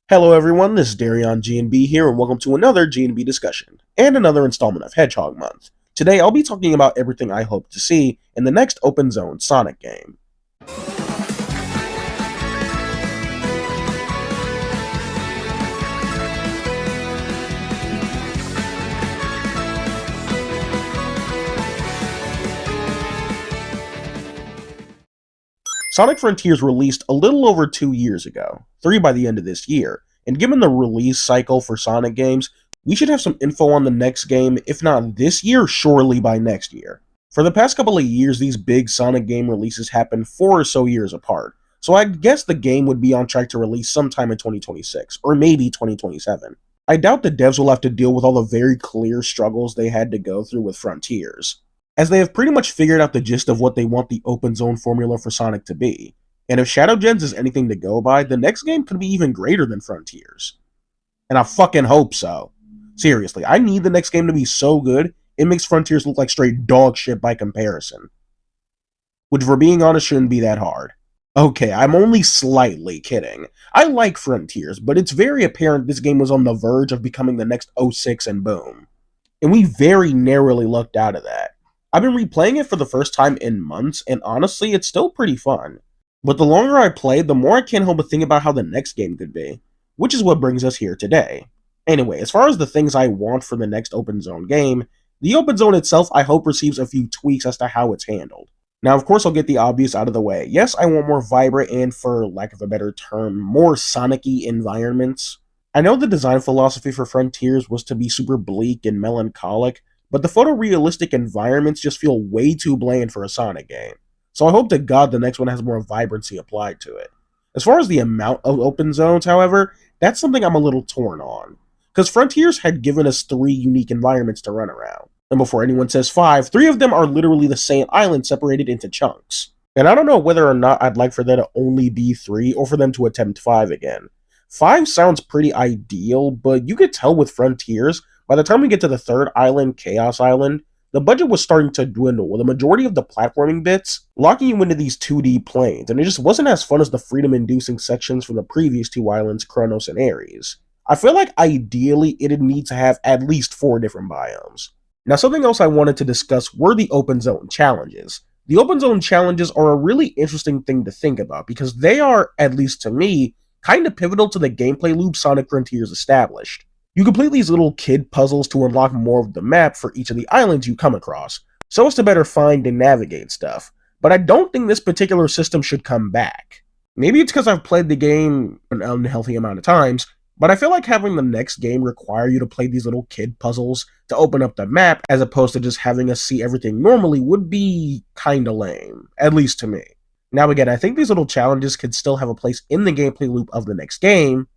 Hello everyone, this is Darion GNB here, and welcome to another GNB discussion, and another installment of Hedgehog Month. Today I'll be talking about everything I hope to see in the next open zone Sonic game. Sonic Frontiers released a little over 2 years ago, 3 by the end of this year, and given the release cycle for Sonic games, we should have some info on the next game, if not this year, surely by next year. For the past couple of years, these big Sonic game releases happen 4 or so years apart, so I guess the game would be on track to release sometime in 2026, or maybe 2027. I doubt the devs will have to deal with all the very clear struggles they had to go through with Frontiers, as they have pretty much figured out the gist of what they want the open zone formula for Sonic to be. And if Shadow Gens is anything to go by, the next game could be even greater than Frontiers. And I fucking hope so. Seriously, I need the next game to be so good, it makes Frontiers look like straight dog shit by comparison. Which, for being honest, shouldn't be that hard. Okay, I'm only slightly kidding. I like Frontiers, but it's very apparent this game was on the verge of becoming the next 06 and boom. And we very narrowly lucked out of that. I've been replaying it for the first time in months, and honestly, it's still pretty fun. But the longer I play, the more I can't help but think about how the next game could be, which is what brings us here today. Anyway, as far as the things I want for the next open zone game, the open zone itself I hope receives a few tweaks as to how it's handled. Now, of course, I'll get the obvious out of the way. Yes, I want more vibrant and, for lack of a better term, more Sonic-y environments. I know the design philosophy for Frontiers was to be super bleak and melancholic, but the photorealistic environments just feel way too bland for a Sonic game. So I hope to God the next one has more vibrancy applied to it. As far as the amount of open zones, however, that's something I'm a little torn on. Because Frontiers had given us 3 unique environments to run around. And before anyone says 5, 3 of them are literally the same island separated into chunks. And I don't know whether or not I'd like for there to only be 3 or for them to attempt 5 again. 5 sounds pretty ideal, but you could tell with Frontiers, by the time we get to the 3rd island, Chaos Island, the budget was starting to dwindle, with the majority of the platforming bits locking you into these 2D planes, and it just wasn't as fun as the freedom-inducing sections from the previous 2 islands, Kronos and Ares. I feel like ideally it'd need to have at least 4 different biomes. Now, something else I wanted to discuss were the open zone challenges. The open zone challenges are a really interesting thing to think about, because they are, at least to me, kind of pivotal to the gameplay loop Sonic Frontiers established. You complete these little kid puzzles to unlock more of the map for each of the islands you come across, so as to better find and navigate stuff, but I don't think this particular system should come back. Maybe it's because I've played the game an unhealthy amount of times, but I feel like having the next game require you to play these little kid puzzles to open up the map, as opposed to just having us see everything normally, would be kinda lame, at least to me. Now again, I think these little challenges could still have a place in the gameplay loop of the next game,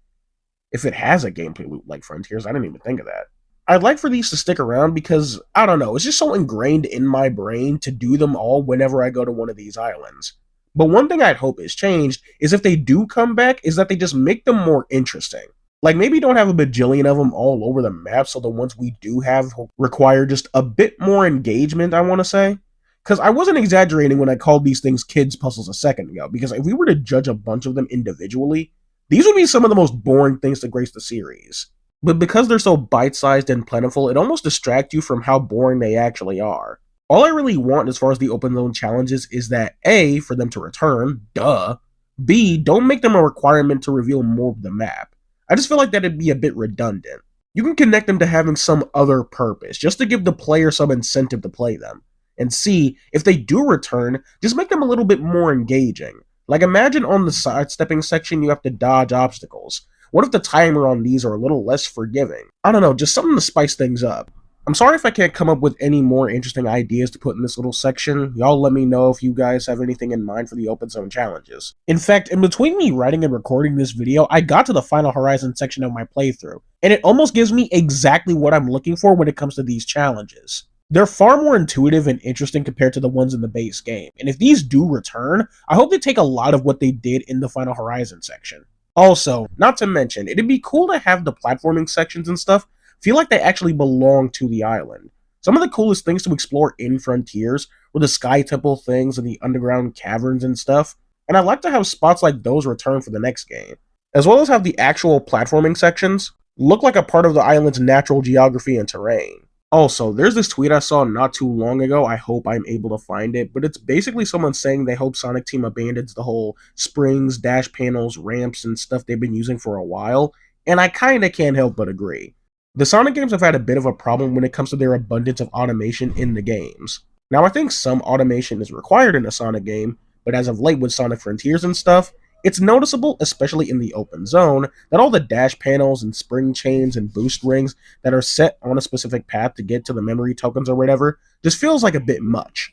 if it has a gameplay loop like Frontiers. I didn't even think of that. I'd like for these to stick around because, I don't know, it's just so ingrained in my brain to do them all whenever I go to one of these islands. But one thing I'd hope is changed is if they do come back, is that they just make them more interesting. Like, maybe don't have a bajillion of them all over the map, so the ones we do have require just a bit more engagement, I want to say. Because I wasn't exaggerating when I called these things kids puzzles a second ago, because if we were to judge a bunch of them individually, these would be some of the most boring things to grace the series. But because they're so bite-sized and plentiful, it almost distracts you from how boring they actually are. All I really want as far as the open zone challenges is that A, for them to return, duh. B, don't make them a requirement to reveal more of the map. I just feel like that'd be a bit redundant. You can connect them to having some other purpose, just to give the player some incentive to play them. And C, if they do return, just make them a little bit more engaging. Like, imagine on the sidestepping section you have to dodge obstacles. What if the timer on these are a little less forgiving? I don't know, just something to spice things up. I'm sorry if I can't come up with any more interesting ideas to put in this little section. Y'all let me know if you guys have anything in mind for the open zone challenges. In fact, in between me writing and recording this video, I got to the Final Horizon section of my playthrough, and it almost gives me exactly what I'm looking for when it comes to these challenges. They're far more intuitive and interesting compared to the ones in the base game, and if these do return, I hope they take a lot of what they did in the Final Horizon section. Also, not to mention, it'd be cool to have the platforming sections and stuff feel like they actually belong to the island. Some of the coolest things to explore in Frontiers were the Sky Temple things and the underground caverns and stuff, and I'd like to have spots like those return for the next game. as well as have the actual platforming sections look like a part of the island's natural geography and terrain. Also, there's this tweet I saw not too long ago, I hope I'm able to find it, but it's basically someone saying they hope Sonic Team abandons the whole springs, dash panels, ramps, and stuff they've been using for a while, and I kinda can't help but agree. The Sonic games have had a bit of a problem when it comes to their abundance of automation in the games. Now, I think some automation is required in a Sonic game, but as of late with Sonic Frontiers and stuff, it's noticeable, especially in the open zone, that all the dash panels and spring chains and boost rings that are set on a specific path to get to the memory tokens or whatever just feels like a bit much.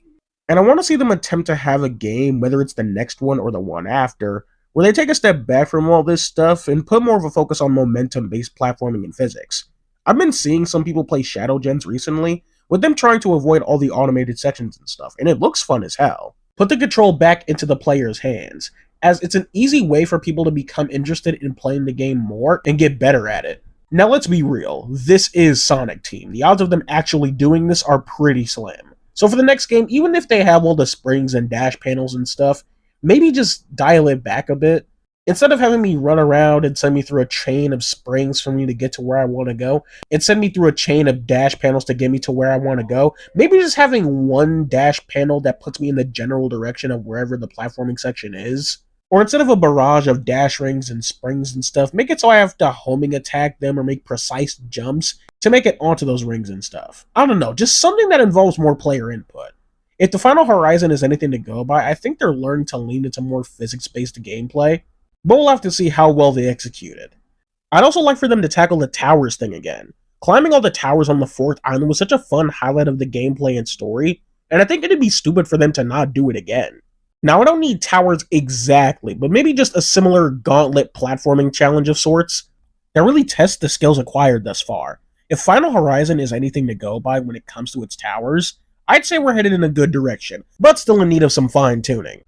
And I want to see them attempt to have a game, whether it's the next one or the one after, where they take a step back from all this stuff and put more of a focus on momentum-based platforming and physics. I've been seeing some people play Shadow Gens recently, with them trying to avoid all the automated sections and stuff, and it looks fun as hell. Put the control back into the player's hands, as it's an easy way for people to become interested in playing the game more and get better at it. Now let's be real, this is Sonic Team. The odds of them actually doing this are pretty slim. So for the next game, even if they have all the springs and dash panels and stuff, maybe just dial it back a bit. Instead of having me run around and send me through a chain of springs for me to get to where I want to go, and send me through a chain of dash panels to get me to where I want to go, maybe just having one dash panel that puts me in the general direction of wherever the platforming section is. Or instead of a barrage of dash rings and springs and stuff, make it so I have to homing attack them or make precise jumps to make it onto those rings and stuff. I don't know, just something that involves more player input. If the Final Horizon is anything to go by, I think they're learning to lean into more physics-based gameplay, but we'll have to see how well they execute it. I'd also like for them to tackle the towers thing again. Climbing all the towers on the 4th island was such a fun highlight of the gameplay and story, and I think it'd be stupid for them to not do it again. Now, I don't need towers exactly, but maybe just a similar gauntlet platforming challenge of sorts that really tests the skills acquired thus far. If Final Horizon is anything to go by when it comes to its towers, I'd say we're headed in a good direction, but still in need of some fine-tuning.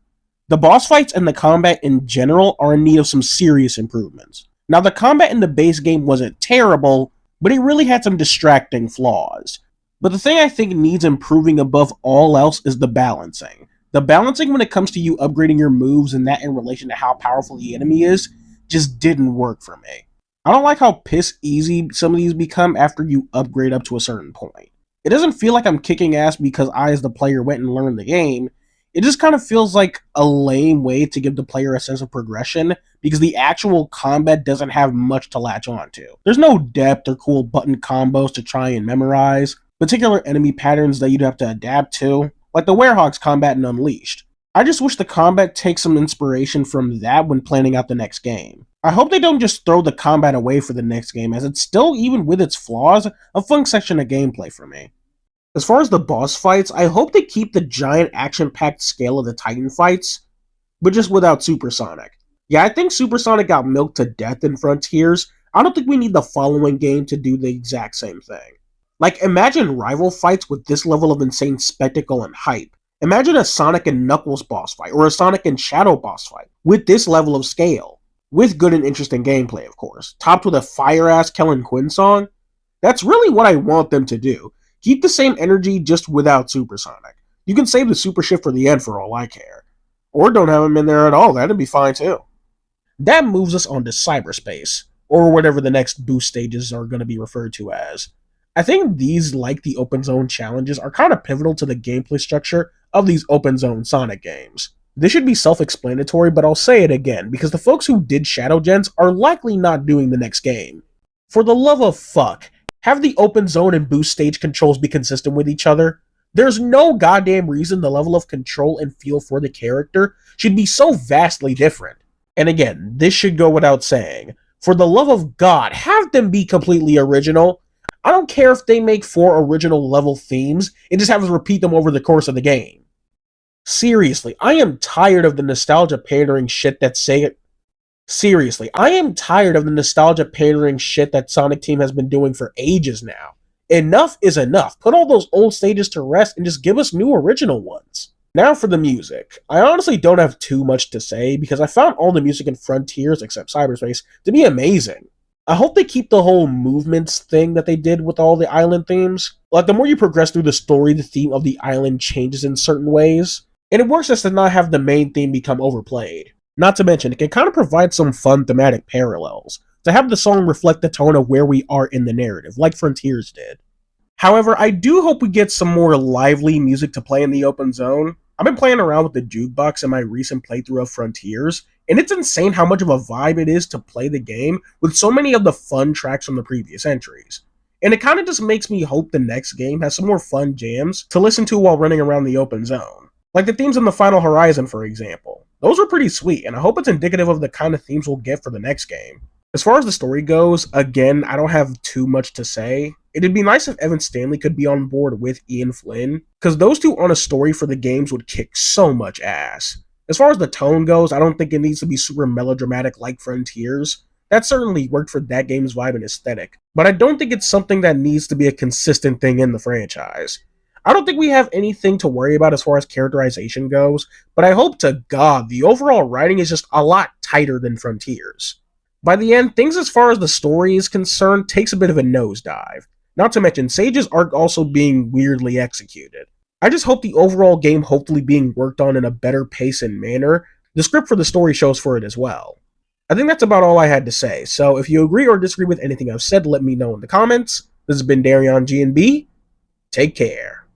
The boss fights and the combat in general are in need of some serious improvements. Now, the combat in the base game wasn't terrible, but it really had some distracting flaws. But the thing I think needs improving above all else is the balancing. The balancing when it comes to you upgrading your moves and that in relation to how powerful the enemy is just didn't work for me. I don't like how piss easy some of these become after you upgrade up to a certain point. It doesn't feel like I'm kicking ass because I as the player went and learned the game. It just kind of feels like a lame way to give the player a sense of progression because the actual combat doesn't have much to latch on to. There's no depth or cool button combos to try and memorize, particular enemy patterns that you'd have to adapt to, like the Werehog's combat in Unleashed. I just wish the combat takes some inspiration from that when planning out the next game. I hope they don't just throw the combat away for the next game, as it's still, even with its flaws, a fun section of gameplay for me. As far as the boss fights, I hope they keep the giant action-packed scale of the Titan fights, but just without Supersonic. Yeah, I think Supersonic got milked to death in Frontiers. I don't think we need the following game to do the exact same thing. Like, imagine rival fights with this level of insane spectacle and hype. Imagine a Sonic and Knuckles boss fight, or a Sonic and Shadow boss fight, with this level of scale. With good and interesting gameplay, of course. Topped with a fire-ass Kellen Quinn song. That's really what I want them to do. Keep the same energy, just without Supersonic. You can save the Super Shift for the end for all I care. Or don't have him in there at all, that'd be fine too. That moves us on to cyberspace, or whatever the next boost stages are going to be referred to as. I think these, like the open zone challenges, are kind of pivotal to the gameplay structure of these open zone Sonic games. This should be self-explanatory, but I'll say it again, because the folks who did Shadow Gens are likely not doing the next game. For the love of fuck, have the open zone and boost stage controls be consistent with each other. There's no goddamn reason the level of control and feel for the character should be so vastly different. And again, this should go without saying. For the love of God, have them be completely original. I don't care if they make 4 original level themes and just have us repeat them over the course of the game. Seriously, I am tired of the nostalgia pandering shit that Sonic Team has been doing for ages now. Enough is enough. Put all those old stages to rest and just give us new original ones. Now for the music. I honestly don't have too much to say because I found all the music in Frontiers, except Cyberspace, to be amazing. I hope they keep the whole movements thing that they did with all the island themes. Like, the more you progress through the story, the theme of the island changes in certain ways. And it works just to not have the main theme become overplayed. Not to mention, it can kind of provide some fun thematic parallels, to have the song reflect the tone of where we are in the narrative, like Frontiers did. However, I do hope we get some more lively music to play in the open zone. I've been playing around with the jukebox in my recent playthrough of Frontiers, and it's insane how much of a vibe it is to play the game with so many of the fun tracks from the previous entries. And it kind of just makes me hope the next game has some more fun jams to listen to while running around the open zone. Like the themes in the Final Horizon, for example. Those were pretty sweet, and I hope it's indicative of the kind of themes we'll get for the next game. As far as the story goes, again, I don't have too much to say. It'd be nice if Evan Stanley could be on board with Ian Flynn, because those two on a story for the games would kick so much ass. As far as the tone goes, I don't think it needs to be super melodramatic like Frontiers. That certainly worked for that game's vibe and aesthetic, but I don't think it's something that needs to be a consistent thing in the franchise. I don't think we have anything to worry about as far as characterization goes, but I hope to God the overall writing is just a lot tighter than Frontiers. By the end, things as far as the story is concerned takes a bit of a nosedive, not to mention Sage's arc also being weirdly executed. I just hope the overall game hopefully being worked on in a better pace and manner. The script for the story shows for it as well. I think that's about all I had to say, so if you agree or disagree with anything I've said, let me know in the comments. This has been Darion GNB. Take care.